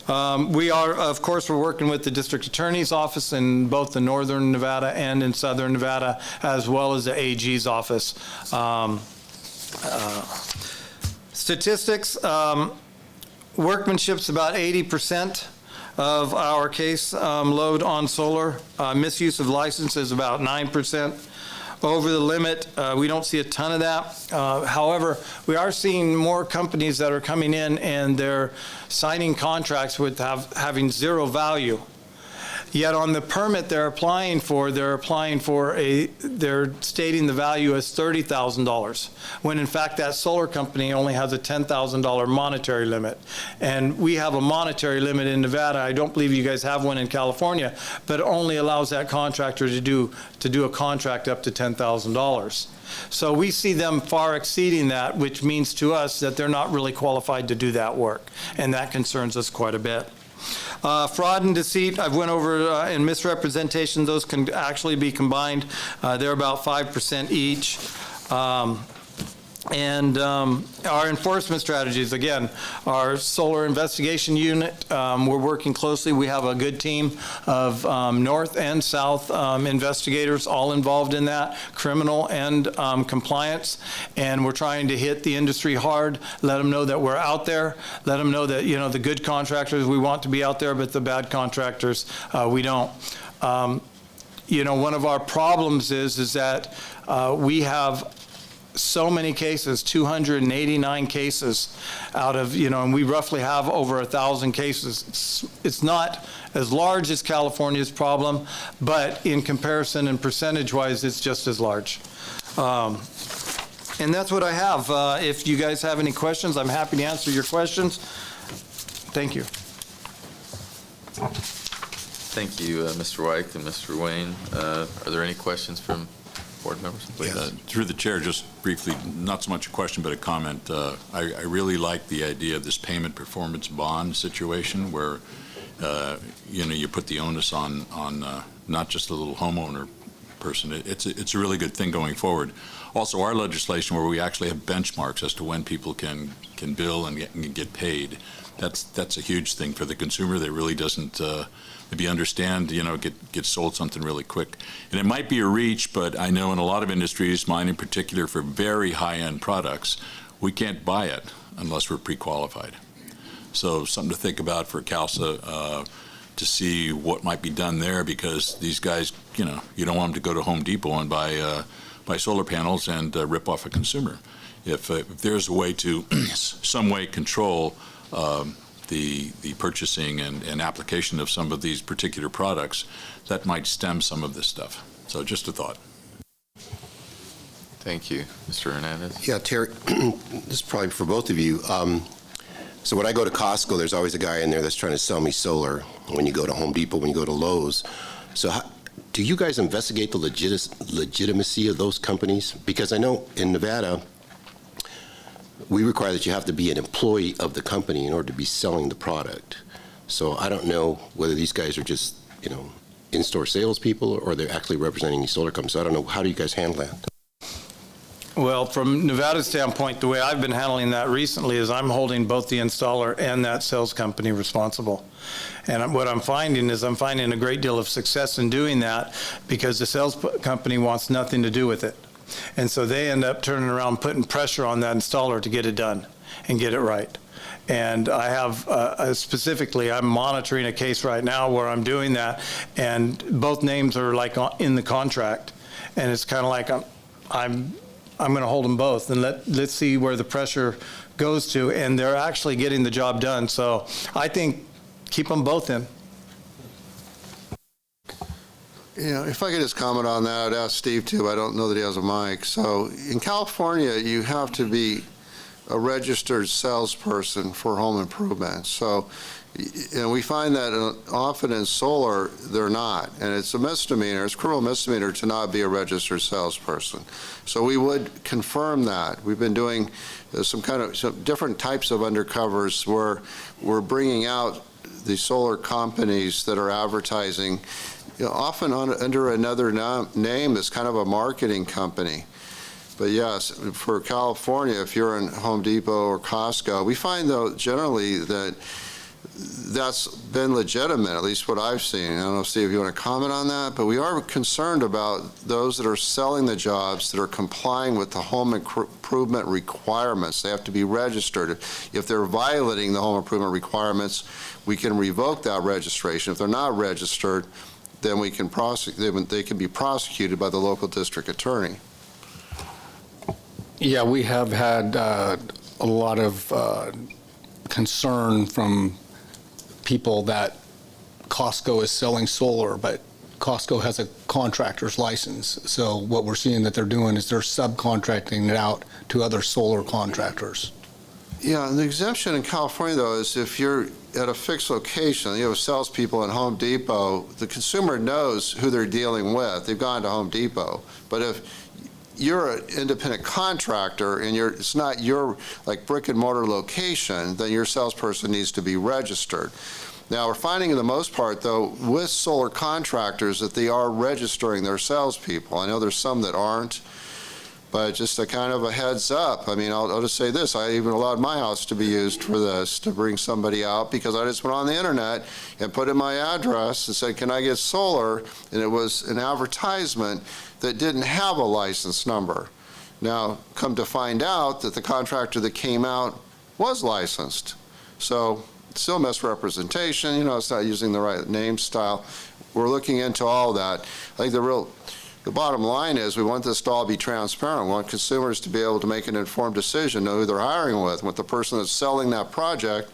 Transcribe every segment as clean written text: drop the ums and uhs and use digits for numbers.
We are, of course, we're working with the District Attorney's Office in both the Northern Nevada and in Southern Nevada, as well as the AG's office. Statistics, workmanship's about 80% of our case load on solar. Misuse of license is about 9%. Over the limit, we don't see a ton of that. However, we are seeing more companies that are coming in and they're signing contracts with having zero value. Yet on the permit they're stating the value as $30,000, when in fact that solar company only has a $10,000 monetary limit. And we have a monetary limit in Nevada. I don't believe you guys have one in California, but it only allows that contractor to do a contract up to $10,000. So we see them far exceeding that, which means to us that they're not really qualified to do that work. And that concerns us quite a bit. Fraud and deceit, I've went over, and misrepresentation, those can actually be combined. They're about 5% each. Our enforcement strategies, again, our solar investigation unit, we're working closely. We have a good team of north and south investigators all involved in that, criminal and compliance, and we're trying to hit the industry hard, let them know that we're out there, let them know that, the good contractors, we want to be out there, but the bad contractors, we don't. One of our problems is that we have so many cases, 289 cases out of, and we roughly have over 1,000 cases. It's not as large as California's problem, but in comparison and percentage-wise, it's just as large. And that's what I have. If you guys have any questions, I'm happy to answer your questions. Thank you. Thank you, Mr. White and Mr. Wayne. Are there any questions from board members, please? Through the chair, just briefly, not so much a question, but a comment. I really like the idea of this payment performance bond situation where, you put the onus on not just the little homeowner person. It's a really good thing going forward. Also, our legislation where we actually have benchmarks as to when people can bill and get paid, that's a huge thing for the consumer that really doesn't maybe understand, get sold something really quick. And it might be a reach, but I know in a lot of industries, mine in particular, for very high-end products, we can't buy it unless we're pre-qualified. So something to think about for CALSA to see what might be done there, because these guys, you don't want them to go to Home Depot and buy solar panels and rip off a consumer. If there's a way to some way control the purchasing and application of some of these particular products, that might stem some of this stuff. So just a thought. Thank you. Mr. Hernandez? Yeah, Terry, this is probably for both of you. So when I go to Costco, there's always a guy in there that's trying to sell me solar. When you go to Home Depot, when you go to Lowe's. So do you guys investigate the legitimacy of those companies? Because I know in Nevada, we require that you have to be an employee of the company in order to be selling the product. So I don't know whether these guys are just, in-store salespeople or they're actually representing these solar companies. So I don't know. How do you guys handle that? Well, from Nevada's standpoint, the way I've been handling that recently is I'm holding both the installer and that sales company responsible. And what I'm finding is a great deal of success in doing that because the sales company wants nothing to do with it. And so they end up turning around, putting pressure on that installer to get it done and get it right. And I have specifically, I'm monitoring a case right now where I'm doing that, and both names are like in the contract. And it's kind of like I'm going to hold them both and let's see where the pressure goes to. And they're actually getting the job done. So I think keep them both in. If I could just comment on that, I'd ask Steve too. I don't know that he has a mic. So in California, you have to be a registered salesperson for home improvement. So, we find that often in solar, they're not. And it's a misdemeanor, it's a criminal misdemeanor to not be a registered salesperson. So we would confirm that. We've been doing some different types of undercovers where we're bringing out the solar companies that are advertising often under another name as kind of a marketing company. But yes, for California, if you're in Home Depot or Costco, we find though generally that that's been legitimate, at least what I've seen. I don't know, Steve, if you want to comment on that, but we are concerned about those that are selling the jobs that are complying with the home improvement requirements. They have to be registered. If they're violating the home improvement requirements, we can revoke that registration. If they're not registered, then we can they can be prosecuted by the local district attorney. Yeah, we have had a lot of concern from people that Costco is selling solar, but Costco has a contractor's license. So what we're seeing that they're doing is they're subcontracting it out to other solar contractors. Yeah, and the exemption in California, though, is if you're at a fixed location, you have salespeople at Home Depot, the consumer knows who they're dealing with. They've gone to Home Depot. But if you're an independent contractor and it's not your like brick and mortar location, then your salesperson needs to be registered. Now, we're finding, in the most part, though, with solar contractors that they are registering their salespeople. I know there's some that aren't, but just a kind of a heads up. I mean, I'll just say this. I even allowed my house to be used for this, to bring somebody out, because I just went on the internet and put in my address and said, can I get solar? And it was an advertisement that didn't have a license number. Now, come to find out that the contractor that came out was licensed. So, still misrepresentation, it's not using the right name style. We're looking into all that. I think the bottom line is we want this to all be transparent. We want consumers to be able to make an informed decision, know who they're hiring with, want the person that's selling that project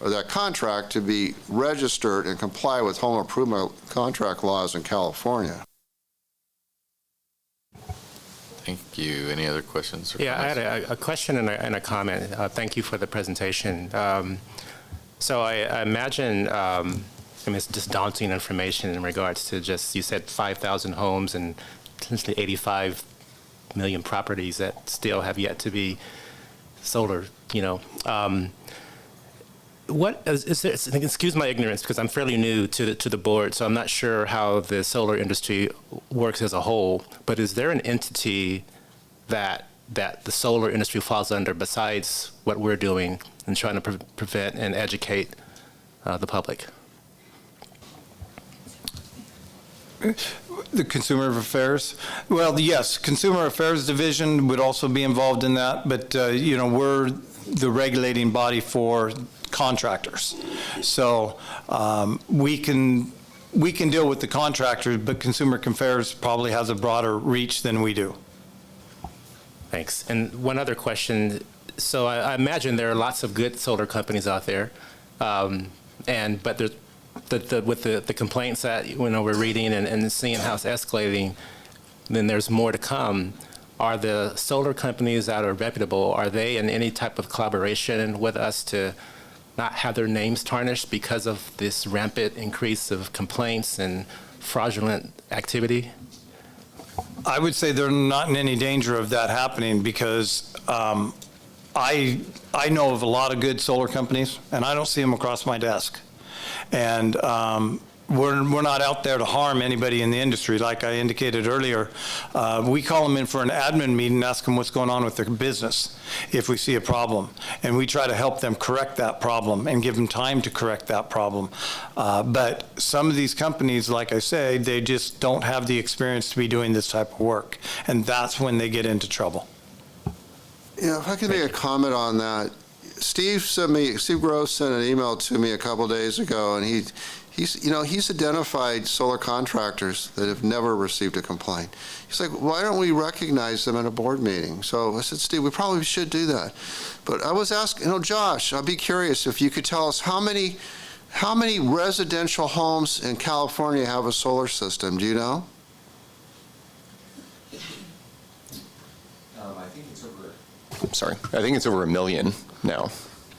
or that contract to be registered and comply with home improvement contract laws in California. Thank you. Any other questions? Or Yeah, I comments? had a question and a comment. Thank you for the presentation. So I imagine, it's just daunting information in regards to just, you said 5,000 homes and potentially 85 million properties that still have yet to be solar, What is there, excuse my ignorance because I'm fairly new to the board, so I'm not sure how the solar industry works as a whole, but is there an entity that the solar industry falls under besides what we're doing and trying to prevent and educate the public? The Consumer Affairs? Well, yes, Consumer Affairs Division would also be involved in that, but, we're the regulating body for contractors. So we can deal with the contractors, but Consumer Affairs probably has a broader reach than we do. Thanks. And one other question. So I imagine there are lots of good solar companies out there, but there's with the complaints that we're reading and seeing how it's escalating, then there's more to come. Are the solar companies that are reputable, are they in any type of collaboration with us to not have their names tarnished because of this rampant increase of complaints and fraudulent activity? I would say they're not in any danger of that happening because I know of a lot of good solar companies, and I don't see them across my desk. And we're not out there to harm anybody in the industry. Like I indicated earlier, we call them in for an admin meeting and ask them what's going on with their business if we see a problem. And we try to help them correct that problem and give them time to correct that problem. But some of these companies, like I say, they just don't have the experience to be doing this type of work. And that's when they get into trouble. Yeah, if I could make a comment on that. Steve Gross sent an email to me a couple days ago, and he's identified solar contractors that have never received a complaint. He's like, why don't we recognize them at a board meeting? So I said, Steve, we probably should do that. But I was asking, Josh, I'd be curious if you could tell us how many residential homes in California have a solar system. Do you know? I think it's over 1 million now.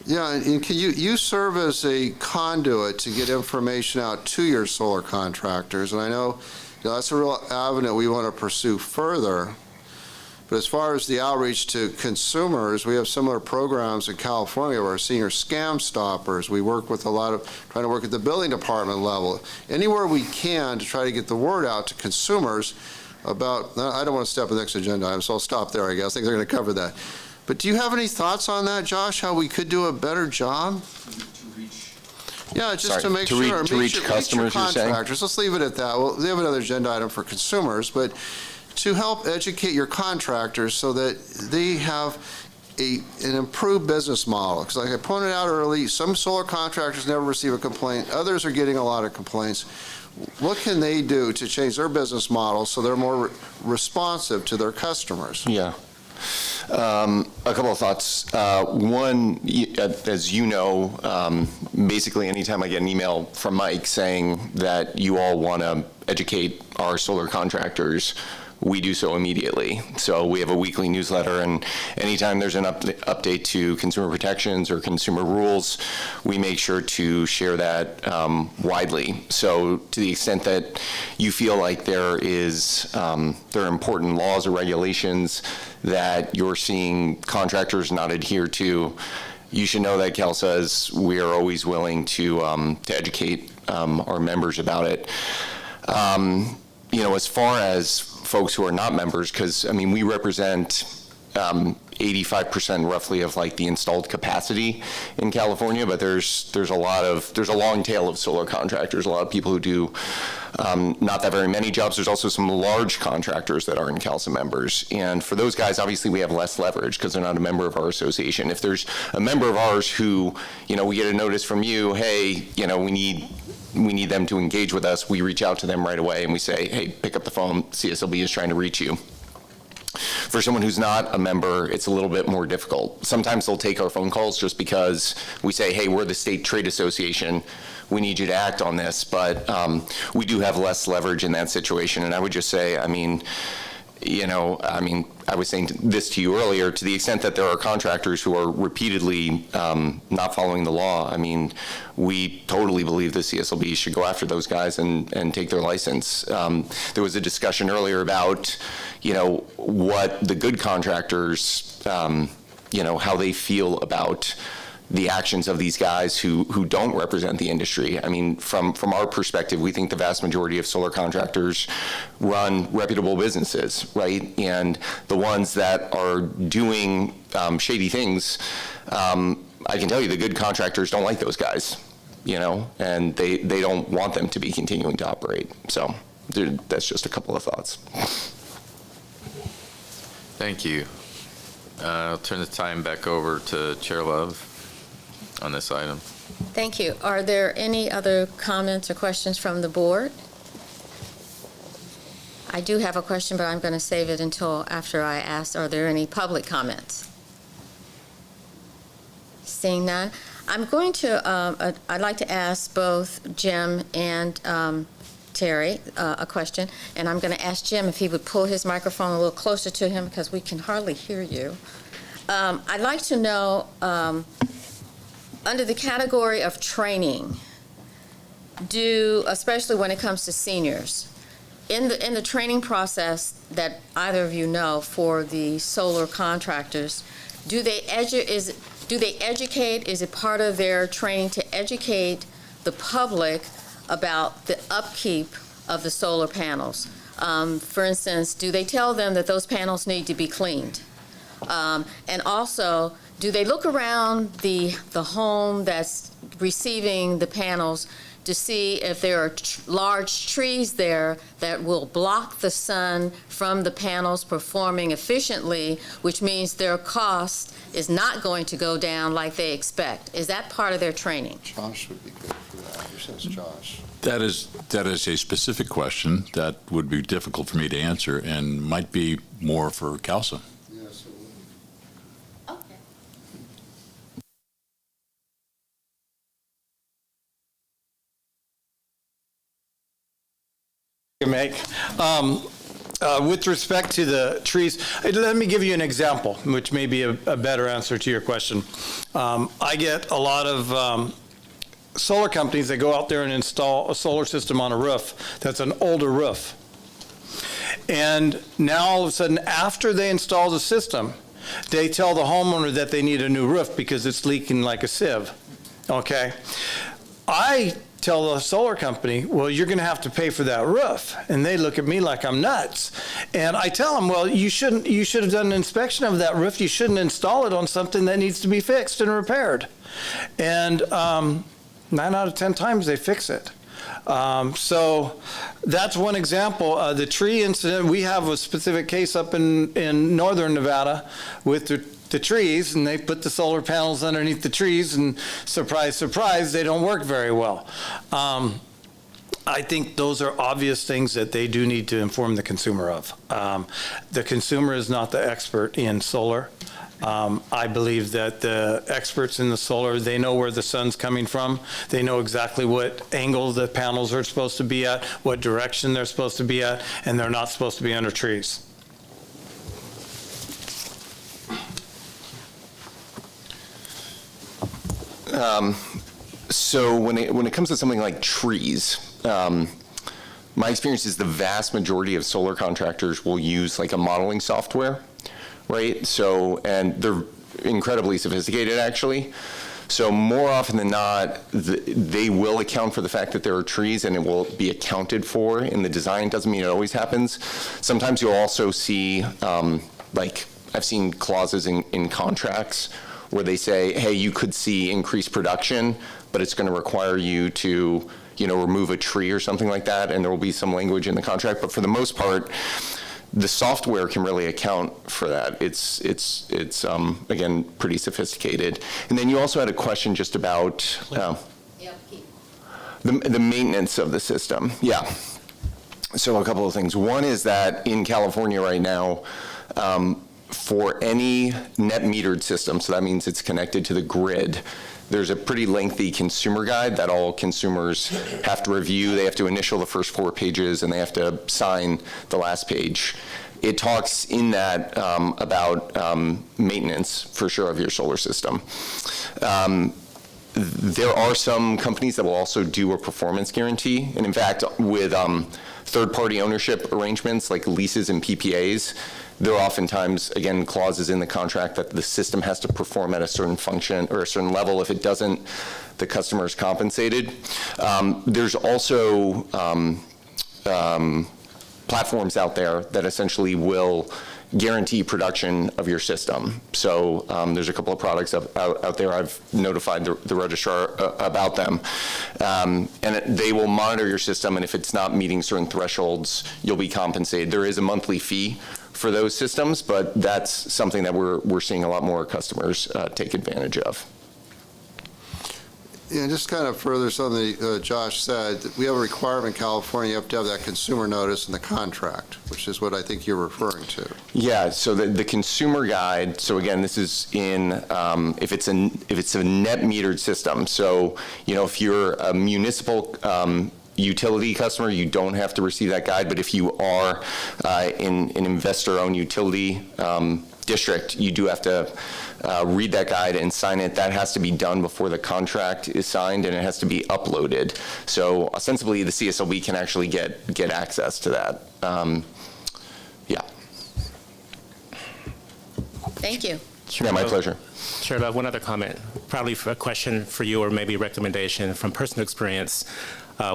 Yeah, and can you serve as a conduit to get information out to your solar contractors? And I know that's a real avenue we want to pursue further. But as far as the outreach to consumers, we have similar programs in California where our senior scam stoppers. We work with trying to work at the building department level. Anywhere we can to try to get the word out to consumers about, I don't want to step on the next agenda item, so I'll stop there, I guess. I think they're going to cover that. But do you have any thoughts on that, Josh, how we could do a better job? Yeah, just Sorry, to make to sure. reach- meet to reach your customers, you're saying? contractors. Let's leave it at that. Well, they have another agenda item for consumers, but to help educate your contractors so that they have an improved business model. Because like I pointed out early, some solar contractors never receive a complaint. Others are getting a lot of complaints. What can they do to change their business model so they're more responsive to their customers? Yeah. A couple of thoughts. One, as you know, basically anytime I get an email from Mike saying that you all want to educate our solar contractors, we do so immediately. So we have a weekly newsletter, and anytime there's an update to consumer protections or consumer rules, we make sure to share that widely. So to the extent that you feel like there are important laws or regulations that you're seeing contractors not adhere to, you should know that CalSA we are always willing to educate our members about it. As far as folks who are not members, because we represent 85% roughly of like the installed capacity in California, but there's a long tail of solar contractors, a lot of people who do not that very many jobs. There's also some large contractors that are in CalSA members, and for those guys, obviously we have less leverage because they're not a member of our association. If there's a member of ours who, we get a notice from you, hey, we need them to engage with us, we reach out to them right away and we say, hey, pick up the phone, CSLB is trying to reach you. For someone who's not a member, it's a little bit more difficult. Sometimes they'll take our phone calls just because we say, hey, we're the state trade association, we need you to act on this, but we do have less leverage in that situation. And I would just say, I was saying this to you earlier, to the extent that there are contractors who are repeatedly not following the law, we totally believe the CSLB should go after those guys and take their license. There was a discussion earlier about, what the good contractors, how they feel about the actions of these guys who don't represent the industry. From our perspective, we think the vast majority of solar contractors run reputable businesses, right? And the ones that are doing shady things, I can tell you the good contractors don't like those guys, and they don't want them to be continuing to operate. So that's just a couple of thoughts. Thank you. I'll turn the time back over to Chair Love on this item. Thank you. Are there any other comments or questions from the board? I do have a question, but I'm going to save it until after I ask. Are there any public comments? Seeing none, I'm going to, I'd like to ask both Jim and Terry a question, and I'm going to ask Jim if he would pull his microphone a little closer to him because we can hardly hear you. I'd like to know, under the category of training, especially when it comes to seniors, in the training process that either of you know for the solar contractors, do they educate? Is it part of their training to educate the public about the upkeep of the solar panels? For instance, do they tell them that those panels need to be cleaned? And also, do they look around the home that's receiving the panels to see if there are large trees there that will block the sun from the panels performing efficiently, which means their cost is not going to go down like they expect? Is that part of their training? Josh would be good for that. Here says Josh. That is a specific question that would be difficult for me to answer and might be more for CalSA. Yes, it would. Okay. Make. With respect to the trees, let me give you an example, which may be a better answer to your question. I get a lot of solar companies that go out there and install a solar system on a roof that's an older roof. And now all of a sudden, after they install the system, they tell the homeowner that they need a new roof because it's leaking like a sieve. Okay? I tell the solar company, well, you're going to have to pay for that roof. And they look at me like I'm nuts. And I tell them, well, you should have done an inspection of that roof. You shouldn't install it on something that needs to be fixed and repaired. And 9 out of 10 times they fix it. So that's one example. The tree incident, we have a specific case up in northern Nevada with the trees, and they put the solar panels underneath the trees, and surprise, surprise, they don't work very well. I think those are obvious things that they do need to inform the consumer of. The consumer is not the expert in solar. I believe that the experts in the solar, they know where the sun's coming from. They know exactly what angle the panels are supposed to be at, what direction they're supposed to be at, and they're not supposed to be under trees. So when it comes to something like trees, my experience is the vast majority of solar contractors will use like a modeling software, right? So, and they're incredibly sophisticated actually. So more often than not, they will account for the fact that there are trees, and it will be accounted for in the design. Doesn't mean it always happens. Sometimes you'll also see, like I've seen clauses in contracts where they say, hey, you could see increased production, but it's going to require you to, remove a tree or something like that, and there will be some language in the contract. But for the most part, the software can really account for that. It's again, pretty sophisticated. And then you also had a question just about the maintenance of the system. Yeah. So a couple of things. One is that in California right now, for any net metered system, so that means it's connected to the grid, there's a pretty lengthy consumer guide that all consumers have to review. They have to initial the first 4 pages, and they have to sign the last page. It talks in that about maintenance, for sure, of your solar system. There are some companies that will also do a performance guarantee. And in fact, with third-party ownership arrangements like leases and PPAs, there are oftentimes, again, clauses in the contract that the system has to perform at a certain function or a certain level. If it doesn't, the customer is compensated. There's also platforms out there that essentially will guarantee production of your system. So there's a couple of products out there. I've notified the registrar about them. And they will monitor your system, and if it's not meeting certain thresholds, you'll be compensated. There is a monthly fee for those systems, but that's something that we're seeing a lot more customers take advantage of. Yeah, just kind of further something Josh said, we have a requirement in California, you have to have that consumer notice in the contract, which is what I think you're referring to. Yeah, so the consumer guide, so again, this is in, if it's a net metered system, so, if you're a municipal utility customer, you don't have to receive that guide, but if you are in an investor-owned utility district, you do have to read that guide and sign it. That has to be done before the contract is signed, and it has to be uploaded. So ostensibly, the CSLB can actually get access to that. Yeah. Thank you. Yeah, my pleasure. Sure, one other comment, probably a question for you or maybe a recommendation from personal experience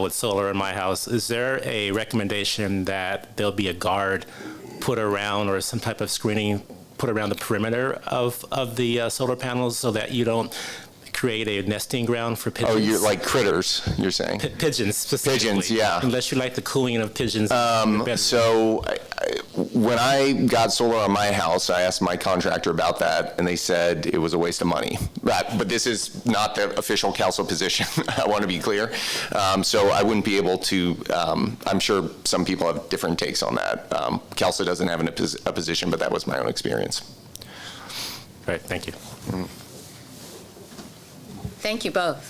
with solar in my house. Is there a recommendation that there'll be a guard put around or some type of screening put around the perimeter of the solar panels so that you don't create a nesting ground for pigeons? Oh, you're like critters, you're saying? Pigeons, specifically. Pigeons, yeah. Unless you like the cooling of pigeons. So when I got solar on my house, I asked my contractor about that, and they said it was a waste of money. But this is not the official council position. I want to be clear. So I wouldn't be able to, I'm sure some people have different takes on that. CalSA doesn't have a position, but that was my own experience. Right, thank you. Mm-hmm. Thank you both.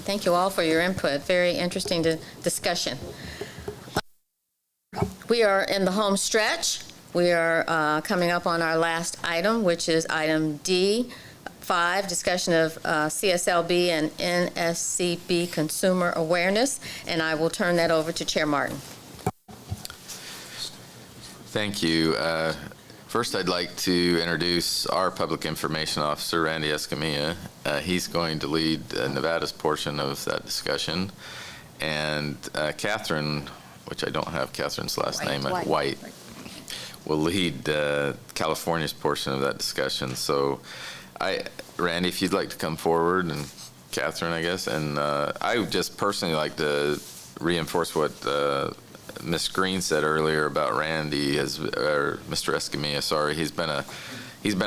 Thank you all for your input. Very interesting discussion. We are in the home stretch. We are coming up on our last item, which is item D5, discussion of CSLB and NSCB consumer awareness, and I will turn that over to Chair Martin. Thank you. First, I'd like to introduce our Public Information Officer, Randy Escamilla. He's going to lead Nevada's portion of that discussion. And Catherine, which I don't have Catherine's last name, White, will lead California's portion of that discussion. So, Randy, if you'd like to come forward and Catherine, I guess. And I would just personally like to reinforce what Ms. Green said earlier about Randy, or Mr. Escamilla, sorry. He's been a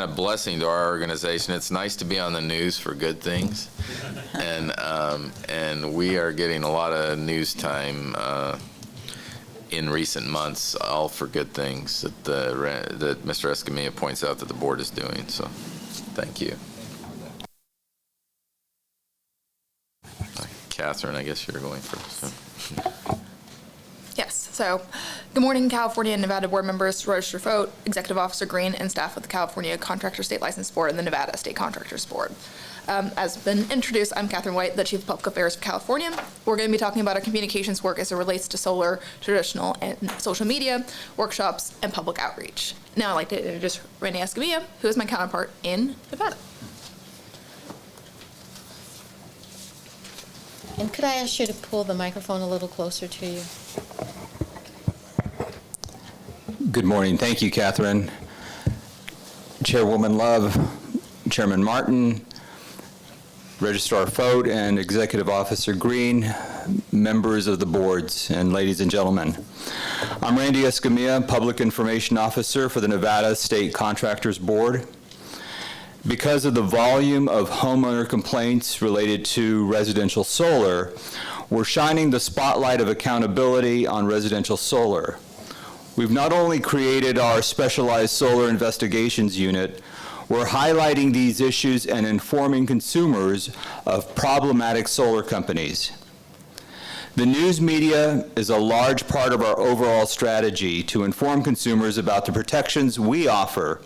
blessing to our organization. It's nice to be on the news for good things, and we are getting a lot of news time in recent months, all for good things that Mr. Escamilla points out that the board is doing. So, thank you. Catherine, I guess you're going first. Yes. So, good morning, California and Nevada board members, Registered Vote, Executive Officer Green, and staff with the California Contractors State License Board and the Nevada State Contractors Board. As been introduced, I'm Catherine White, the Chief of Public Affairs of California. We're going to be talking about our communications work as it relates to solar, traditional, and social media, workshops, and public outreach. Now I'd like to introduce Randy Escamilla, who is my counterpart in Nevada. And could I ask you to pull the microphone a little closer to you? Good morning. Thank you, Catherine. Chairwoman Love, Chairman Martin, Registrar Fote, and Executive Officer Green, members of the boards, and ladies and gentlemen. I'm Randy Escamilla, Public Information Officer for the Nevada State Contractors Board. Because of the volume of homeowner complaints related to residential solar, we're shining the spotlight of accountability on residential solar. We've not only created our specialized solar investigations unit, we're highlighting these issues and informing consumers of problematic solar companies. The news media is a large part of our overall strategy to inform consumers about the protections we offer.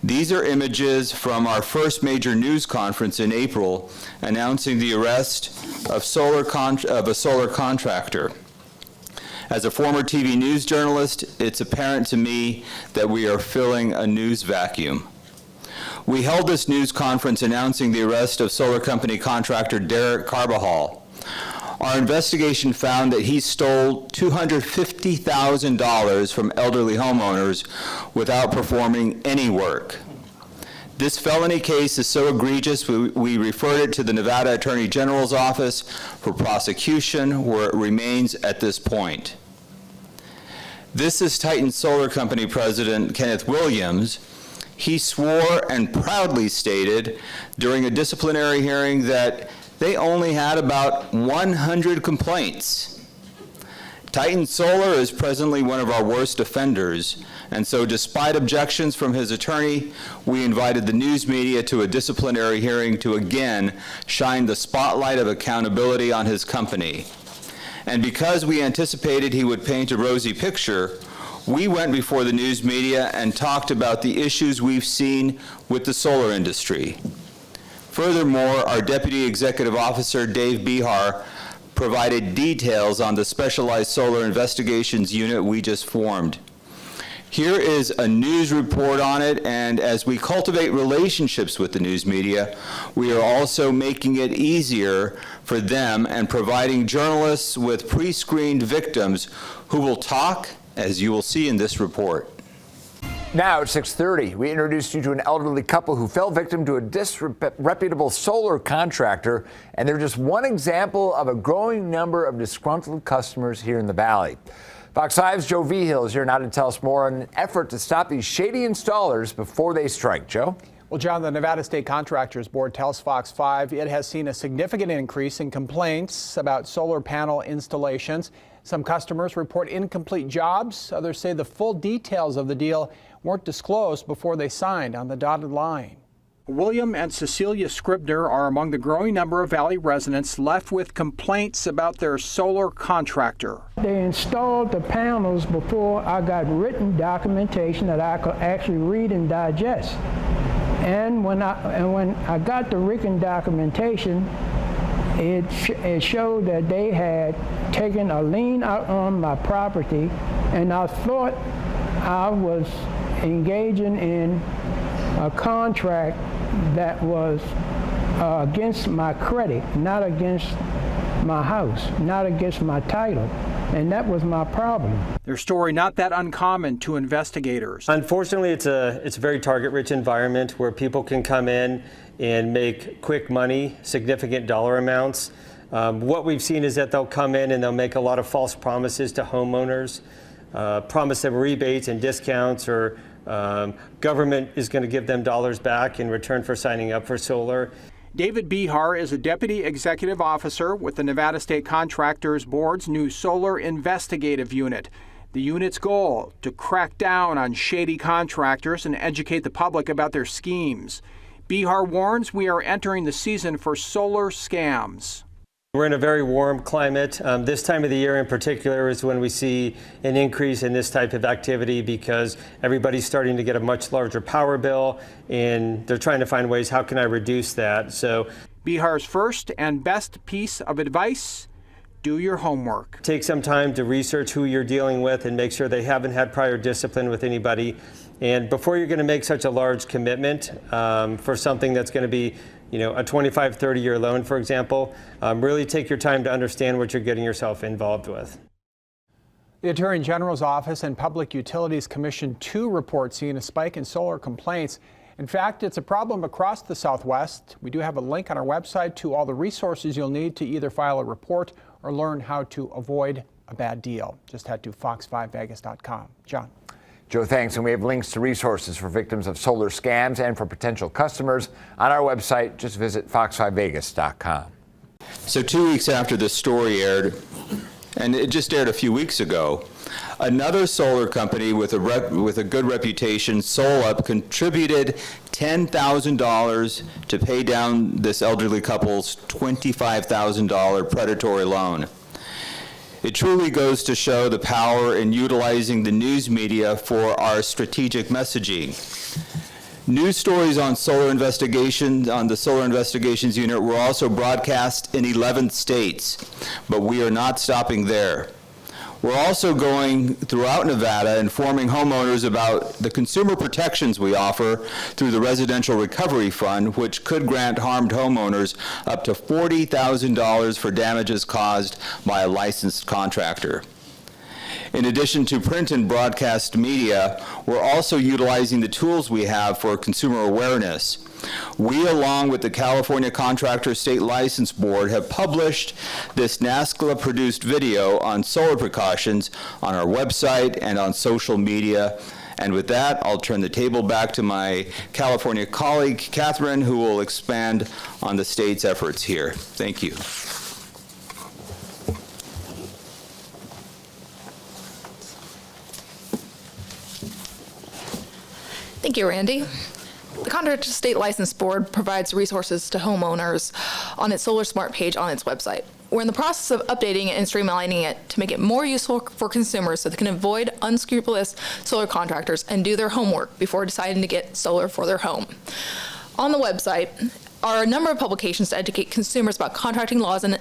These are images from our first major news conference in April announcing the arrest of a solar contractor. As a former TV news journalist, it's apparent to me that we are filling a news vacuum. We held this news conference announcing the arrest of solar company contractor Derek Carbajal. Our investigation found that he stole $250,000 from elderly homeowners without performing any work. This felony case is so egregious, we referred it to the Nevada Attorney General's office for prosecution, where it remains at this point. This is Titan Solar Company President Kenneth Williams. He swore and proudly stated during a disciplinary hearing that they only had about 100 complaints. Titan Solar is presently one of our worst offenders, and so despite objections from his attorney, we invited the news media to a disciplinary hearing to again shine the spotlight of accountability on his company. And because we anticipated he would paint a rosy picture, we went before the news media and talked about the issues we've seen with the solar industry. Furthermore, our Deputy Executive Officer, Dave Bihar, provided details on the specialized solar investigations unit we just formed. Here is a news report on it, and as we cultivate relationships with the news media, we are also making it easier for them and providing journalists with pre-screened victims who will talk, as you will see in this report. Now at 6:30, we introduced you to an elderly couple who fell victim to a disreputable solar contractor, and they're just one example of a growing number of disgruntled customers here in the Valley. Fox 5's Joe Vigil is here now to tell us more on an effort to stop these shady installers before they strike. Joe? Well, John, the Nevada State Contractors Board tells Fox 5 it has seen a significant increase in complaints about solar panel installations. Some customers report incomplete jobs. Others say the full details of the deal weren't disclosed before they signed on the dotted line. William and Cecilia Scribner are among the growing number of Valley residents left with complaints about their solar contractor. They installed the panels before I got written documentation that I could actually read and digest. And when I got the written documentation, it showed that they had taken a lien out on my property, and I thought I was engaging in a contract that was against my credit, not against my house, not against my title. And that was my problem. Their story not that uncommon to investigators. Unfortunately, it's a very target-rich environment where people can come in and make quick money, significant dollar amounts. What we've seen is that they'll come in and they'll make a lot of false promises to homeowners, promise them rebates and discounts, or government is going to give them dollars back in return for signing up for solar. David Behar is a Deputy Executive Officer with the Nevada State Contractors Board's new Solar Investigative Unit. The unit's goal, to crack down on shady contractors and educate the public about their schemes. Behar warns we are entering the season for solar scams. We're in a very warm climate. This time of the year in particular is when we see an increase in this type of activity because everybody's starting to get a much larger power bill and they're trying to find ways, how can I reduce that? So Behar's first and best piece of advice: do your homework. Take some time to research who you're dealing with and make sure they haven't had prior discipline with anybody. And before you're going to make such a large commitment for something that's going to be, a 25, 30-year loan, for example, really take your time to understand what you're getting yourself involved with. The Attorney General's Office and Public Utilities commissioned 2 reports seeing a spike in solar complaints. In fact, it's a problem across the Southwest. We do have a link on our website to all the resources you'll need to either file a report or learn how to avoid a bad deal. Just head to fox5vegas.com. John. Joe, thanks. And we have links to resources for victims of solar scams and for potential customers on our website. Just visit fox5vegas.com. So 2 weeks after this story aired, and it just aired a few weeks ago, another solar company with a good reputation, SolUp, contributed $10,000 to pay down this elderly couple's $25,000 predatory loan. It truly goes to show the power in utilizing the news media for our strategic messaging. News stories on the Solar Investigations Unit were also broadcast in 11 states, but we are not stopping there. We're also going throughout Nevada informing homeowners about the consumer protections we offer through the Residential Recovery Fund, which could grant harmed homeowners up to $40,000 for damages caused by a licensed contractor. In addition to print and broadcast media, we're also utilizing the tools we have for consumer awareness. We, along with the California Contractors State License Board, have published this NASCLA-produced video on solar precautions on our website and on social media. And with that, I'll turn the table back to my California colleague, Catherine, who will expand on the state's efforts here. Thank you. Thank you, Randy. The Contractors State License Board provides resources to homeowners on its Solar Smart page on its website. We're in the process of updating it and streamlining it to make it more useful for consumers so they can avoid unscrupulous solar contractors and do their homework before deciding to get solar for their home. On the website are a number of publications to educate consumers about contracting laws and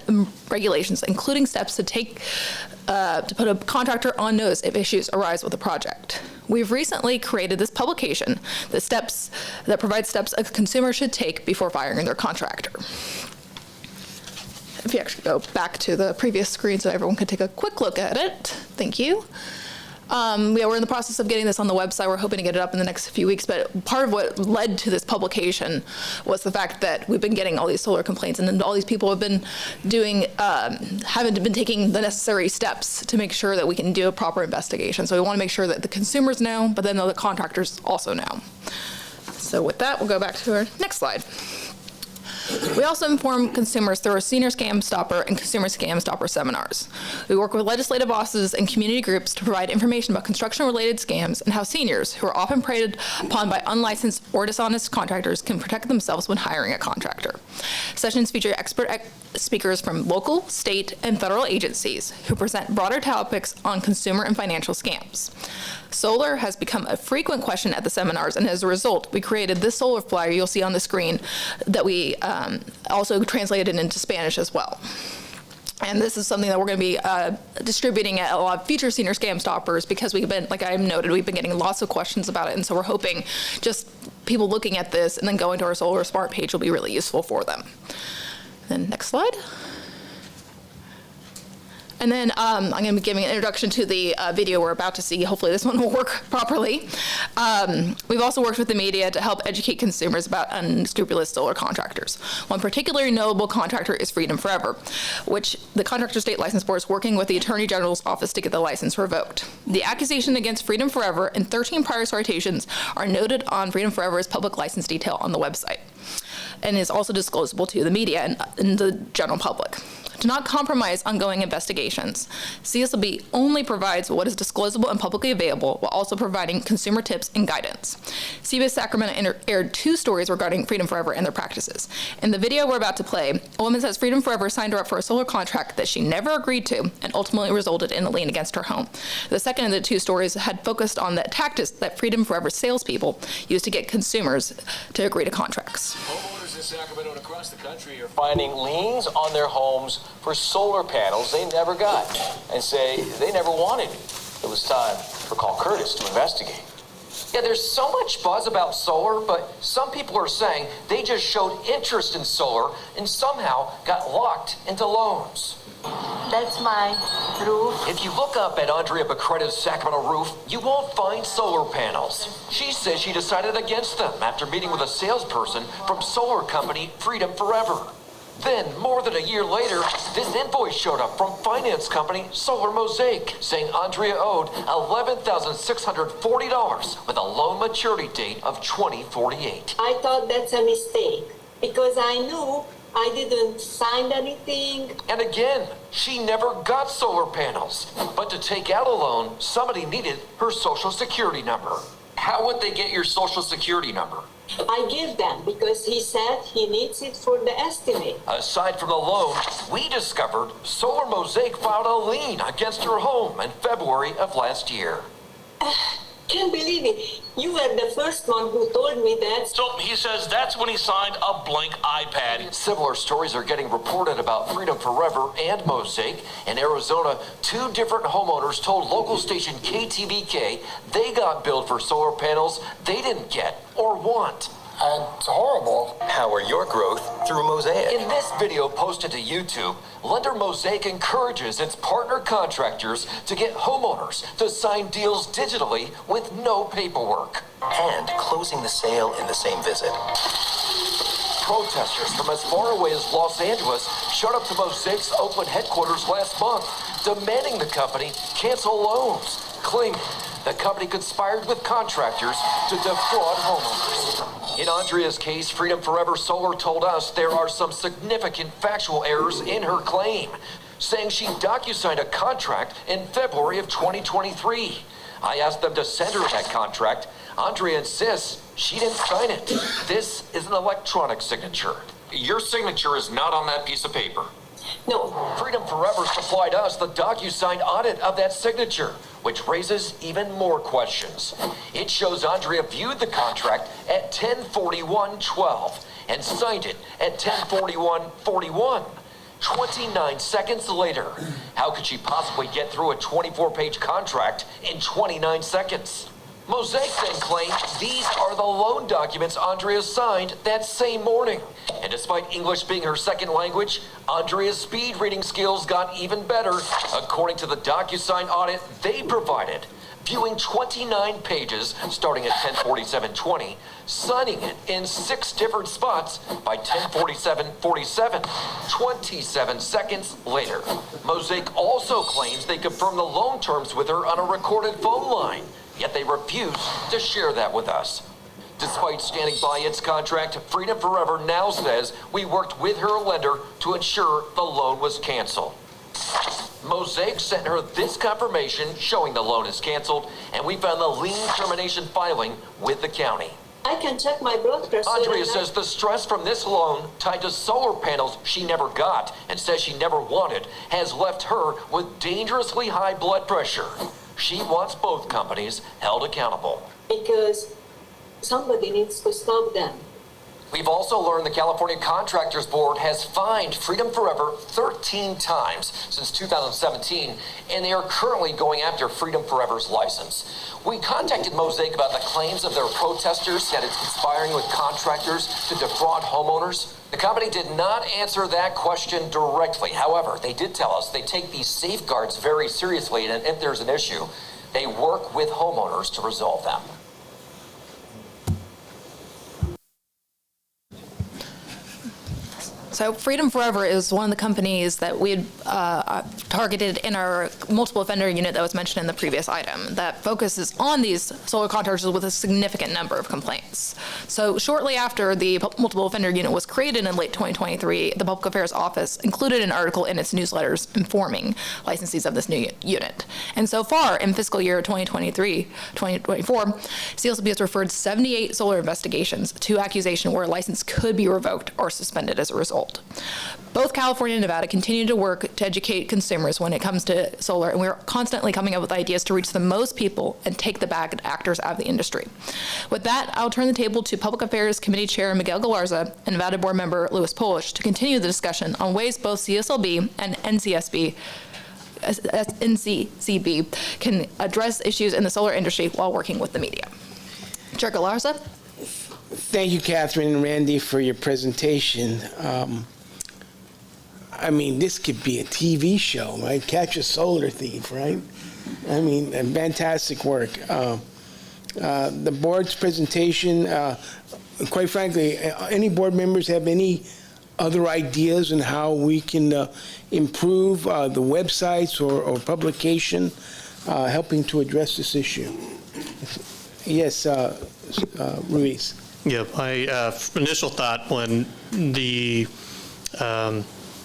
regulations, including steps to take to put a contractor on notice if issues arise with a project. We've recently created this publication that provides steps a consumer should take before firing their contractor. If you actually go back to the previous screen so everyone can take a quick look at it. Thank you. We're in the process of getting this on the website. We're hoping to get it up in the next few weeks, but part of what led to this publication was the fact that we've been getting all these solar complaints, and then all these people have been haven't been taking the necessary steps to make sure that we can do a proper investigation. So we want to make sure that the consumers know, but then the contractors also know. So with that, we'll go back to our next slide. We also inform consumers through our Senior Scam Stopper and Consumer Scam Stopper seminars. We work with legislative offices and community groups to provide information about construction-related scams and how seniors, who are often preyed upon by unlicensed or dishonest contractors, can protect themselves when hiring a contractor. Sessions feature expert speakers from local, state, and federal agencies who present broader topics on consumer and financial scams. Solar has become a frequent question at the seminars, and as a result, we created this solar flyer you'll see on the screen that we also translated it into Spanish as well. And this is something that we're going to be distributing at a lot of future Senior Scam Stoppers, because we've been, like I noted, we've been getting lots of questions about it, and so we're hoping just people looking at this and then going to our Solar Smart page will be really useful for them. Then next slide. And then I'm going to be giving an introduction to the video we're about to see. Hopefully this one will work properly. We've also worked with the media to help educate consumers about unscrupulous solar contractors. One particularly notable contractor is Freedom Forever, which the Contractor State License Board is working with the Attorney General's office to get the license revoked. The accusation against Freedom Forever and 13 prior citations are noted on Freedom Forever's public license detail on the website, and is also disclosable to the media and the general public. To not compromise ongoing investigations, CSLB only provides what is disclosable and publicly available while also providing consumer tips and guidance. CBS Sacramento aired 2 stories regarding Freedom Forever and their practices. In the video we're about to play, a woman says Freedom Forever signed her up for a solar contract that she never agreed to and ultimately resulted in a lien against her home. The second of the 2 stories had focused on the tactics that Freedom Forever salespeople use to get consumers to agree to contracts. Homeowners in Sacramento and across the country are finding liens on their homes for solar panels they never got and say they never wanted it. It was time for Call Curtis to investigate. Yeah, there's so much buzz about solar, but some people are saying they just showed interest in solar and somehow got locked into loans. That's my roof. If you look up at Andrea Bacretta's Sacramento roof, you won't find solar panels. She says she decided against them after meeting with a salesperson from solar company Freedom Forever. Then, more than a year later, this invoice showed up from finance company Solar Mosaic, saying Andrea owed $11,640 with a loan maturity date of 2048. I thought that's a mistake because I knew I didn't sign anything. And again, she never got solar panels. But to take out a loan, somebody needed her social security number. How would they get your social security number? I give them because he said he needs it for the estimate. Aside from the loan, we discovered Solar Mosaic filed a lien against her home in February of last year. Can't believe it. You were the first one who told me that. So he says that's when he signed a blank iPad. Similar stories are getting reported about Freedom Forever and Mosaic. In Arizona, 2 different homeowners told local station KTVK they got billed for solar panels they didn't get or want. And it's horrible. Power your growth through Mosaic. In this video posted to YouTube, lender Mosaic encourages its partner contractors to get homeowners to sign deals digitally with no paperwork. And closing the sale in the same visit. Protesters from as far away as Los Angeles showed up to Mosaic's Oakland headquarters last month, demanding the company cancel loans, claiming the company conspired with contractors to defraud homeowners. In Andrea's case, Freedom Forever Solar told us there are some significant factual errors in her claim, saying she docu-signed a contract in February of 2023. I asked them to send her that contract. Andrea insists she didn't sign it. This is an electronic signature. Your signature is not on that piece of paper. No. Freedom Forever supplied us the DocuSign audit of that signature, which raises even more questions. It shows Andrea viewed the contract at 10:41:12 and signed it at 10:41:41. 29 seconds later. How could she possibly get through a 24-page contract in 29 seconds? Mosaic then claimed these are the loan documents Andrea signed that same morning. And despite English being her second language, Andrea's speed reading skills got even better, according to the DocuSign audit they provided. Viewing 29 pages starting at 10:47:20, signing it in 6 different spots by 10:47:47, 27 seconds later. Mosaic also claims they confirmed the loan terms with her on a recorded phone line, yet they refuse to share that with us. Despite standing by its contract, Freedom Forever now says we worked with her lender to ensure the loan was canceled. Mosaic sent her this confirmation showing the loan is canceled, and we found the lien termination filing with the county. I can check my broker. Andrea says the stress from this loan tied to solar panels she never got and says she never wanted has left her with dangerously high blood pressure. She wants both companies held accountable. Because somebody needs to stop them. We've also learned the California Contractors Board has fined Freedom Forever 13 times since 2017, and they are currently going after Freedom Forever's license. We contacted Mosaic about the claims of their protesters that it's conspiring with contractors to defraud homeowners. The company did not answer that question directly. However, they did tell us they take these safeguards very seriously, and if there's an issue, they work with homeowners to resolve them. So Freedom Forever is one of the companies that we had targeted in our multiple offender unit that was mentioned in the previous item that focuses on these solar contractors with a significant number of complaints. So shortly after the multiple offender unit was created in late 2023, the Public Affairs Office included an article in its newsletters informing licensees of this new unit. And so far in fiscal year 2023-2024, CSLB has referred 78 solar investigations to accusation where a license could be revoked or suspended as a result. Both California and Nevada continue to work to educate consumers when it comes to solar, and we're constantly coming up with ideas to reach the most people and take the bad actors out of the industry. With that, I'll turn the table to Public Affairs Committee Chair Miguel Galarza and Nevada Board Member Louis Polish to continue the discussion on ways both CSLB and NCCB can address issues in the solar industry while working with the media. Chair Galarza. Thank you, Catherine and Randy, for your presentation. I mean, this could be a TV show, right? Catch a solar thief, right? I mean, fantastic work. The board's presentation, quite frankly, any board members have any other ideas on how we can improve the websites or publication helping to address this issue? Yes, Ruiz. Yeah, my initial thought when the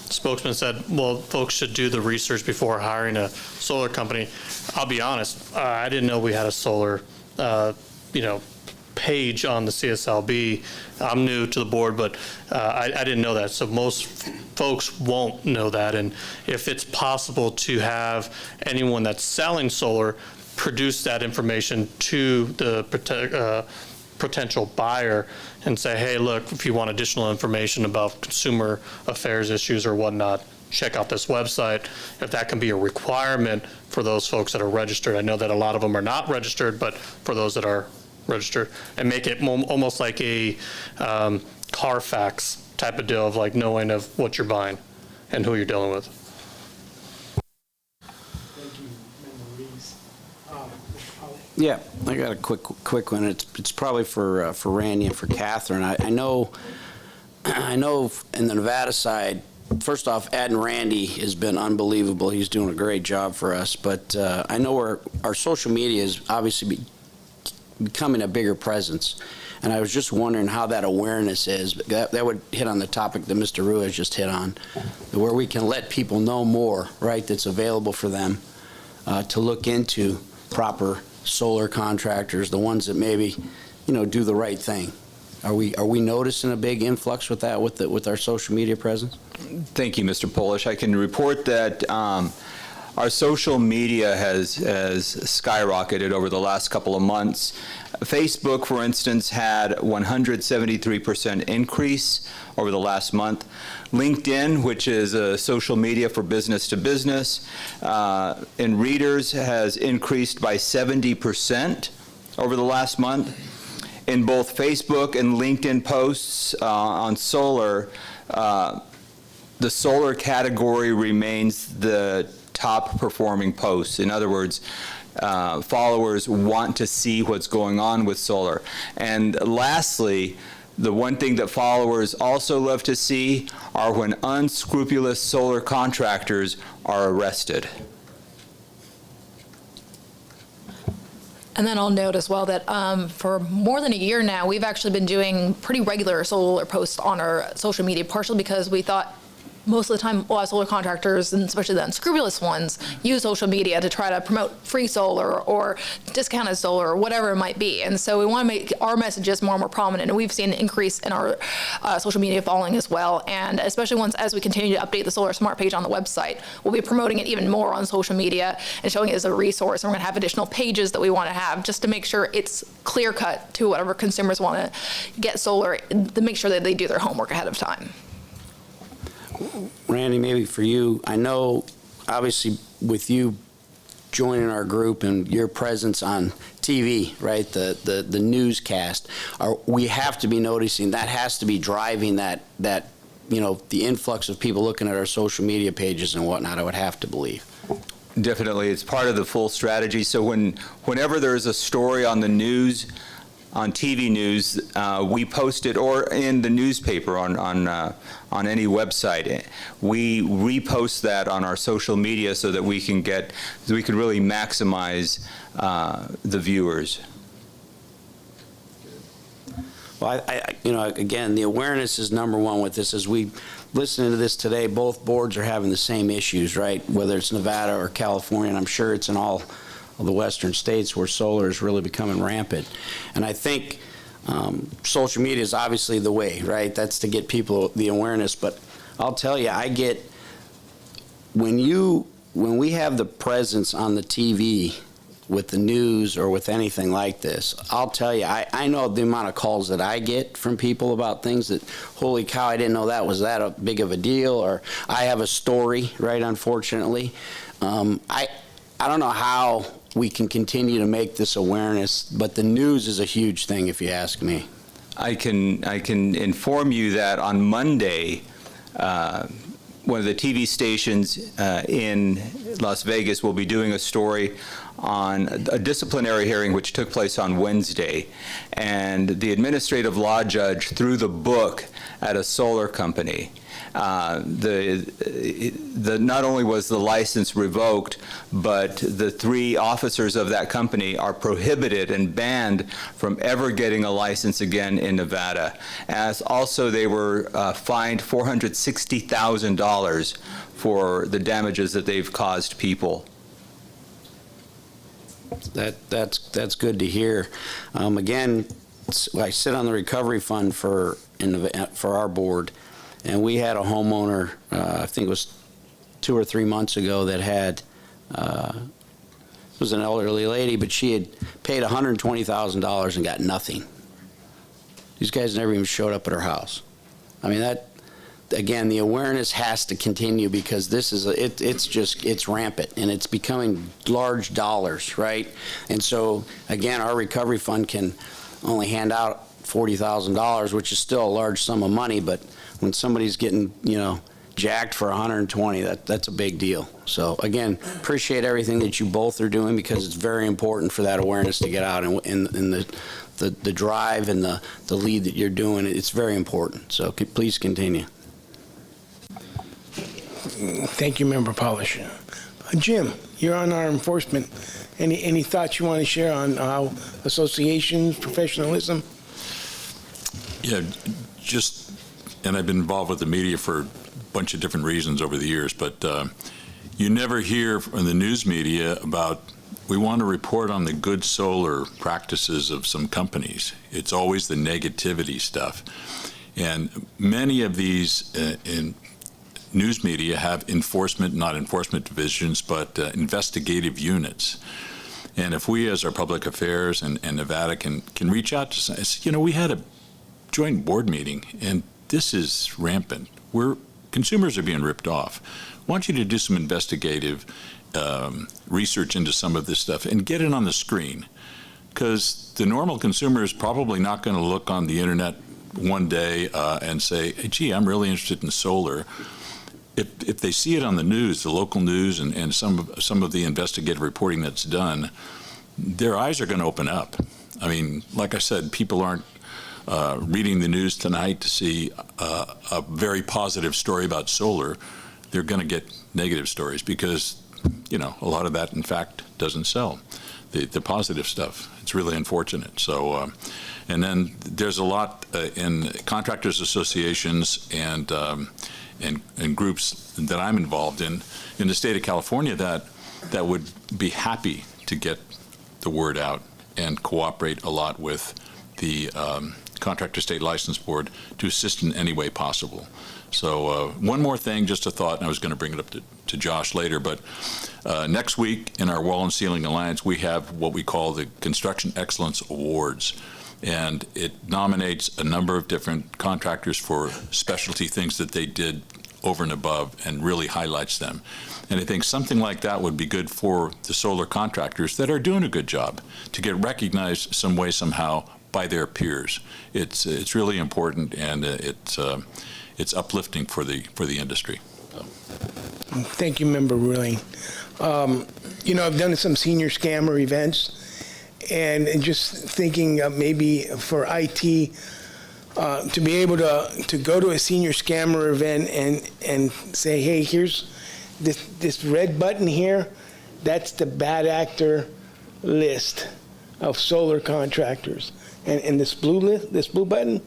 spokesman said, well, folks should do the research before hiring a solar company. I'll be honest, I didn't know we had a solar, page on the CSLB. I'm new to the board, but I didn't know that. So most folks won't know that. And if it's possible to have anyone that's selling solar produce that information to the potential buyer and say, hey, look, if you want additional information about consumer affairs issues or whatnot, check out this website. If that can be a requirement for those folks that are registered. I know that a lot of them are not registered, but for those that are registered, and make it almost like a Carfax type of deal of like knowing of what you're buying and who you're dealing with. Yeah, I got a quick one. It's probably for Randy and for Catherine. I know in the Nevada side, first off, Ed and Randy has been unbelievable. He's doing a great job for us. But I know our social media is obviously becoming a bigger presence. And I was just wondering how that awareness is. That would hit on the topic that Mr. Ruiz just hit on, where we can let people know more, right, that's available for them to look into proper solar contractors, the ones that maybe, do the right thing. Are we noticing a big influx with that, with our social media presence? Thank you, Mr. Polish. I can report that our social media has skyrocketed over the last couple of months. Facebook, for instance, had 173% increase over the last month. LinkedIn, which is a social media for business to business, in readers has increased by 70% over the last month. In both Facebook and LinkedIn posts on solar, the solar category remains the top performing posts. In other words, followers want to see what's going on with solar. And lastly, the one thing that followers also love to see are when unscrupulous solar contractors are arrested. And then I'll note as well that for more than a year now, we've actually been doing pretty regular solar posts on our social media, partially because we thought most of the time, a lot of solar contractors, and especially the unscrupulous ones, use social media to try to promote free solar or discounted solar or whatever it might be. And so we want to make our messages more and more prominent. And we've seen an increase in our social media following as well. And especially as we continue to update the Solar Smart page on the website, we'll be promoting it even more on social media and showing it as a resource. And we're going to have additional pages that we want to have just to make sure it's clear cut to whatever consumers want to get solar, to make sure that they do their homework ahead of time. Randy, maybe for you, I know obviously with you joining our group and your presence on TV, right, the newscast, we have to be noticing that has to be driving that you know, the influx of people looking at our social media pages and whatnot, I would have to believe. Definitely, it's part of the full strategy. So whenever there's a story on the news, on TV news, we post it, or in the newspaper on any website. We repost that on our social media so that we can really maximize the viewers. Well, you know, again, the awareness is number one with this. As we listening to this today, both boards are having the same issues, right? Whether it's Nevada or California, and I'm sure it's in all of the western states where solar is really becoming rampant. And I think social media is obviously the way, right? That's to get people the awareness. But I'll tell you, when we have the presence on the TV with the news or with anything like this, I'll tell you, I know the amount of calls that I get from people about things that, holy cow, I didn't know that was that a big of a deal, or I have a story, right, unfortunately. I don't know how we can continue to make this awareness, but the news is a huge thing, if you ask me. I can inform you that on Monday, one of the TV stations in Las Vegas will be doing a story on a disciplinary hearing which took place on Wednesday, and the administrative law judge threw the book at a solar company. Not only was the license revoked, but the 3 officers of that company are prohibited and banned from ever getting a license again in Nevada. As also, they were fined $460,000 for the damages that they've caused people. That's good to hear. Again, I sit on the recovery fund for our board. And we had a homeowner, I think it was 2 or 3 months ago, that had, it was an elderly lady, but she had paid $120,000 and got nothing. These guys never even showed up at her house. I mean, again, the awareness has to continue, because this is, it's rampant, and it's becoming large dollars, right? And so, again, our recovery fund can only hand out $40,000, which is still a large sum of money, but when somebody's getting, you know, jacked for 120, that's a big deal. So again, appreciate everything that you both are doing, because it's very important for that awareness to get out, and the drive and the lead that you're doing, it's very important. So please continue. Thank you, Member Polish. Jim, you're on our enforcement. Any thoughts you want to share on how associations, professionalism? Yeah, and I've been involved with the media for a bunch of different reasons over the years, but you never hear from the news media about, we want to report on the good solar practices of some companies. It's always the negativity stuff. And many of these in news media have not enforcement divisions, but investigative units. And if we, as our public affairs and Nevada, can reach out to us, you know, we had a joint board meeting, and this is rampant. Consumers are being ripped off. I want you to do some investigative research into some of this stuff and get it on the screen, because the normal consumer is probably not going to look on the internet one day and say, hey, gee, I'm really interested in solar. If they see it on the news, the local news, and some of the investigative reporting that's done, their eyes are going to open up. I mean, like I said, people aren't reading the news tonight to see a very positive story about solar. They're going to get negative stories, because, you know, a lot of that, in fact, doesn't sell. The positive stuff, it's really unfortunate. So, and then there's a lot in contractors associations and and groups that I'm involved in the state of California that would be happy to get the word out and cooperate a lot with the Contractor State License Board to assist in any way possible. So one more thing, just a thought, and I was going to bring it up to Josh later, but next week in our Wall and Ceiling Alliance, we have what we call the Construction Excellence Awards. And it nominates a number of different contractors for specialty things that they did over and above and really highlights them. And I think something like that would be good for the solar contractors that are doing a good job to get recognized some way, somehow by their peers. It's really important, and it's uplifting for the industry. Thank you, Member Ruling. I've done some senior scammer events, and just thinking maybe for IT to be able to go to a senior scammer event and say, hey, here's this red button here, that's the bad actor list of solar contractors. And this blue button,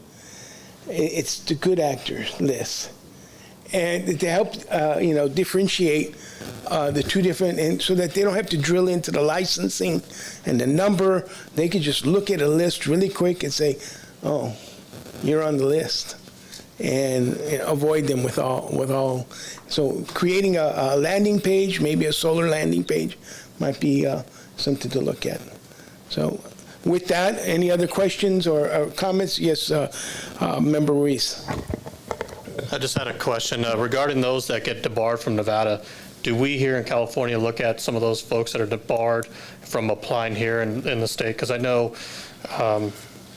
it's the good actors list. And to help, differentiate the two different, and so that they don't have to drill into the licensing and the number, they could just look at a list really quick and say, oh, you're on the list, and avoid them with all. So creating a landing page, maybe a solar landing page, might be something to look at. So with that, any other questions or comments? Yes, Member Ruiz. I just had a question regarding those that get debarred from Nevada. Do we here in California look at some of those folks that are debarred from applying here in the state? Because I know,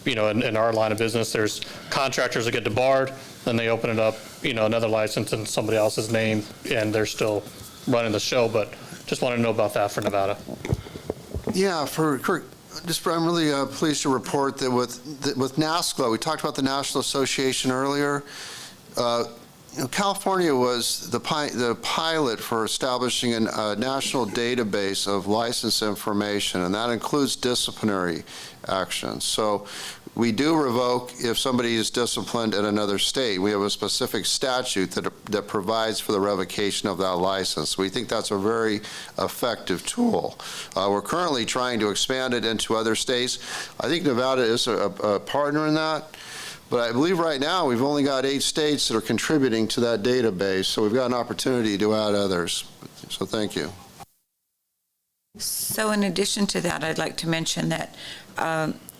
in our line of business, there's contractors that get debarred, then they open it up, another license in somebody else's name, and they're still running the show. But just want to know about that for Nevada. Yeah, I'm really pleased to report that with NASCLA, we talked about the National Association earlier. California was the pilot for establishing a national database of license information, and that includes disciplinary actions. So we do revoke if somebody is disciplined in another state. We have a specific statute that provides for the revocation of that license. We think that's a very effective tool. We're currently trying to expand it into other states. I think Nevada is a partner in that. But I believe right now we've only got 8 states that are contributing to that database, so we've got an opportunity to add others. So thank you. So in addition to that, I'd like to mention that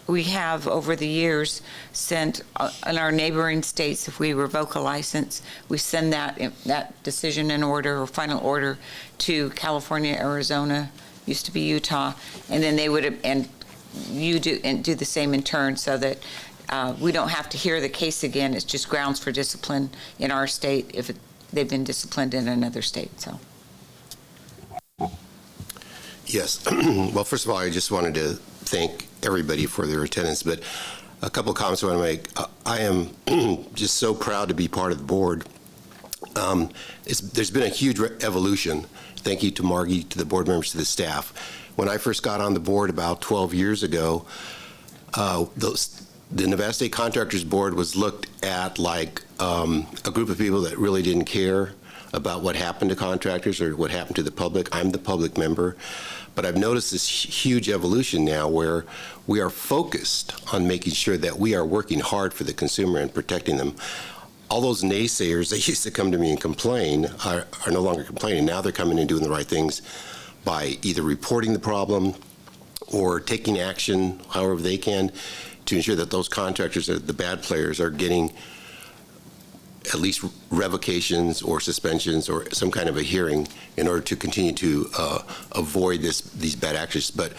we have over the years sent in our neighboring states, if we revoke a license, we send that decision in order or final order to California, Arizona, used to be Utah, and then they would, and you do the same in turn, so that we don't have to hear the case again. It's just grounds for discipline in our state if they've been disciplined in another state. So. Yes. Well, first of all, I just wanted to thank everybody for their attendance, but a couple of comments I want to make. I am just so proud to be part of the board. There's been a huge evolution. Thank you to Margie, to the board members, to the staff. When I first got on the board about 12 years ago, the Nevada State Contractors Board was looked at like a group of people that really didn't care about what happened to contractors or what happened to the public. I'm the public member. But I've noticed this huge evolution now where we are focused on making sure that we are working hard for the consumer and protecting them. All those naysayers that used to come to me and complain are no longer complaining. Now they're coming and doing the right things by either reporting the problem or taking action however they can to ensure that those contractors, the bad players, are getting at least revocations or suspensions or some kind of a hearing in order to continue to avoid these bad actions. But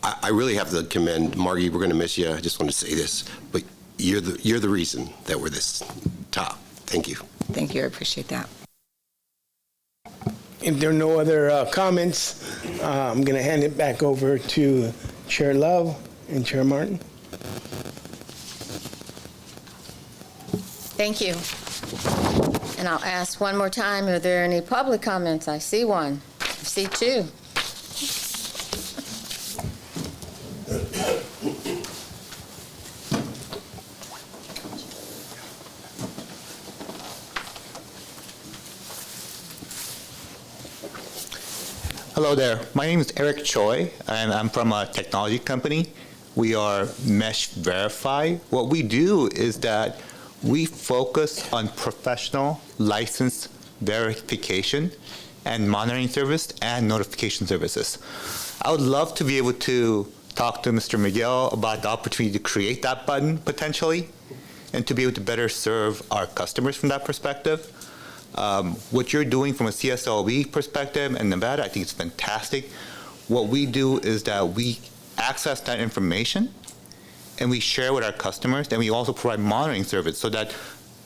I really have to commend Margie. We're going to miss you. I just want to say this, but you're the reason that we're this top. Thank you. Thank you. I appreciate that. If there are no other comments, I'm going to hand it back over to Chair Love and Chair Martin. Thank you. And I'll ask one more time, are there any public comments? I see one. I see two. Hello there. My name is Eric Choi, and I'm from a technology company. We are Mesh Verify. What we do is that we focus on professional license verification and monitoring service and notification services. I would love to be able to talk to Mr. Miguel about the opportunity to create that button potentially and to be able to better serve our customers from that perspective. What you're doing from a CSLB perspective in Nevada, I think it's fantastic. What we do is that we access that information and we share with our customers, and we also provide monitoring service so that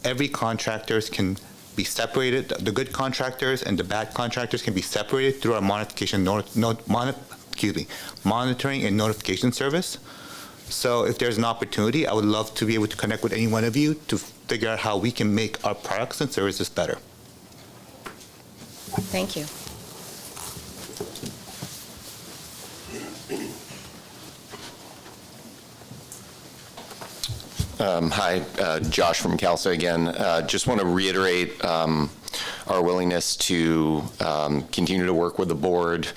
every contractors can be separated. The good contractors and the bad contractors can be separated through our monitoring and notification service. So if there's an opportunity, I would love to be able to connect with any one of you to figure out how we can make our products and services better. Thank you. Hi, Josh from CalSA again. Just want to reiterate our willingness to continue to work with the board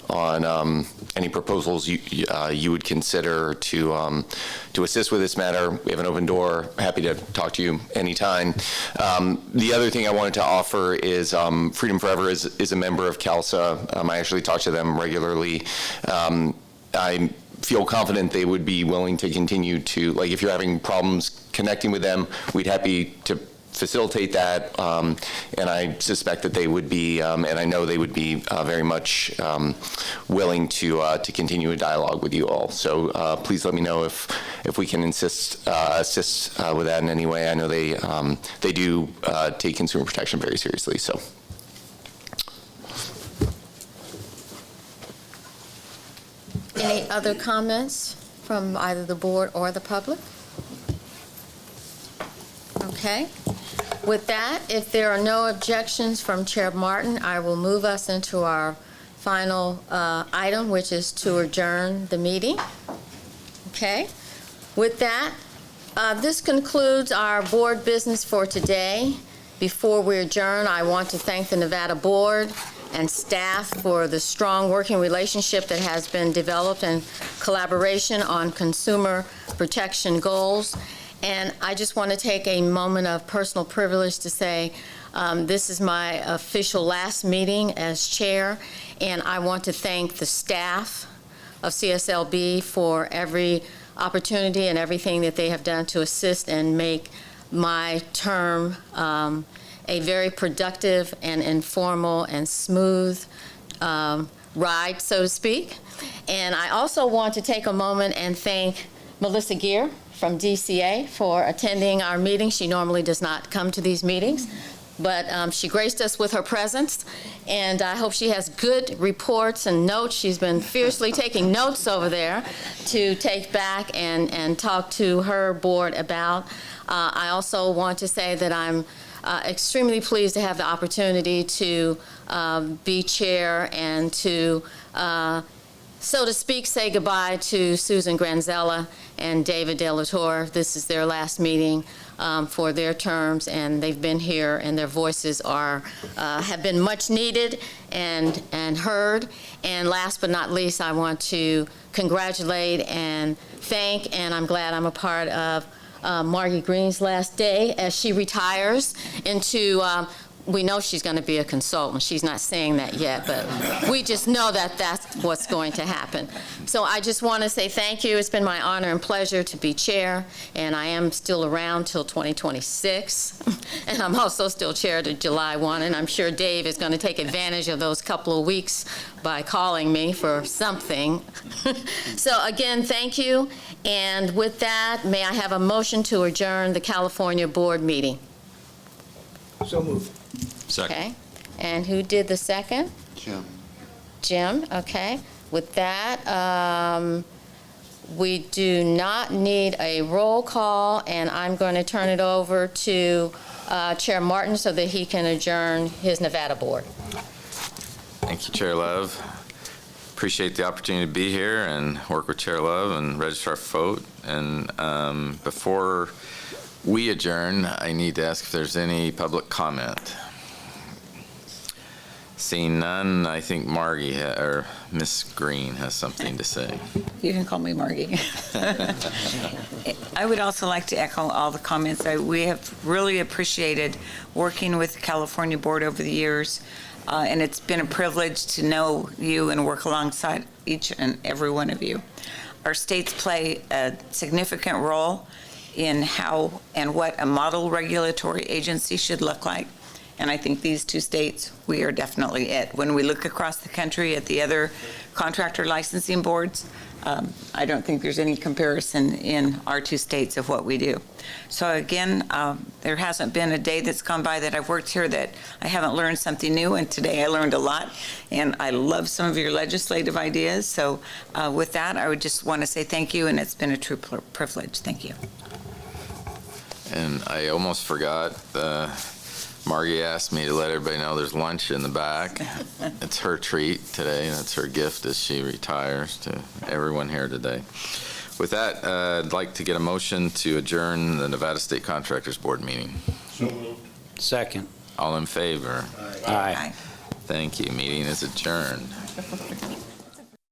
on any proposals you would consider to assist with this matter. We have an open door. Happy to talk to you anytime. The other thing I wanted to offer is Freedom Forever is a member of CalSA. I actually talk to them regularly. I feel confident they would be willing to continue to, like, if you're having problems connecting with them, we'd happy to facilitate that, and I suspect that they would be, and I know they would be very much willing to continue a dialogue with you all. So please let me know if we can assist with that in any way. I know they do take consumer protection very seriously. So. Any other comments from either the board or the public? Okay. With that, if there are no objections from Chair Martin, I will move us into our final item, which is to adjourn the meeting. Okay. With that, this concludes our board business for today. Before we adjourn, I want to thank the Nevada Board and staff for the strong working relationship that has been developed and collaboration on consumer protection goals. And I just want to take a moment of personal privilege to say this is my official last meeting as chair, and I want to thank the staff of CSLB for every opportunity and everything that they have done to assist and make my term a very productive and informal and smooth ride, so to speak. And I also want to take a moment and thank Melissa Gear from DCA for attending our meeting. She normally does not come to these meetings, but she graced us with her presence, and I hope she has good reports and notes. She's been fiercely taking notes over there to take back and talk to her board about. I also want to say that I'm extremely pleased to have the opportunity to be chair and to, so to speak, say goodbye to Susan Granzella and David De La Torre. This is their last meeting for their terms, and they've been here, and their voices are have been much needed and heard. And last but not least, I want to congratulate and thank, and I'm glad I'm a part of Margie Green's last day as she retires into, we know she's going to be a consultant. She's not saying that yet, but we just know that that's what's going to happen. So I just want to say thank you. It's been my honor and pleasure to be chair, and I am still around till 2026. And I'm also still chair to July 1, and I'm sure Dave is going to take advantage of those couple of weeks by calling me for something. So again, thank you. And with that, may I have a motion to adjourn the California board meeting? So moved. Second. Okay. And who did the second? Jim. Jim, okay. With that, we do not need a roll call, and I'm going to turn it over to Chair Martin so that he can adjourn his Nevada board. Thank you, Chair Love. Appreciate the opportunity to be here and work with Chair Love and Registrar Foat. And before we adjourn, I need to ask if there's any public comment. Seeing none, I think Margie, or Miss Green has something to say. You can call me Margie. I would also like to echo all the comments. We have really appreciated working with the California Board over the years, and it's been a privilege to know you and work alongside each and every one of you. Our states play a significant role in how and what a model regulatory agency should look like. And I think these two states, we are definitely it. When we look across the country at the other contractor licensing boards, I don't think there's any comparison in our two states of what we do. So again, there hasn't been a day that's gone by that I've worked here that I haven't learned something new, and today I learned a lot, and I love some of your legislative ideas. So with that, I would just want to say thank you, and it's been a true privilege. Thank you. And I almost forgot, Margie asked me to let everybody know there's lunch in the back. It's her treat today. That's her gift as she retires to everyone here today. With that, I'd like to get a motion to adjourn the Nevada State Contractors Board meeting. So moved. Second. All in favor? Aye. Thank you. Meeting is adjourned.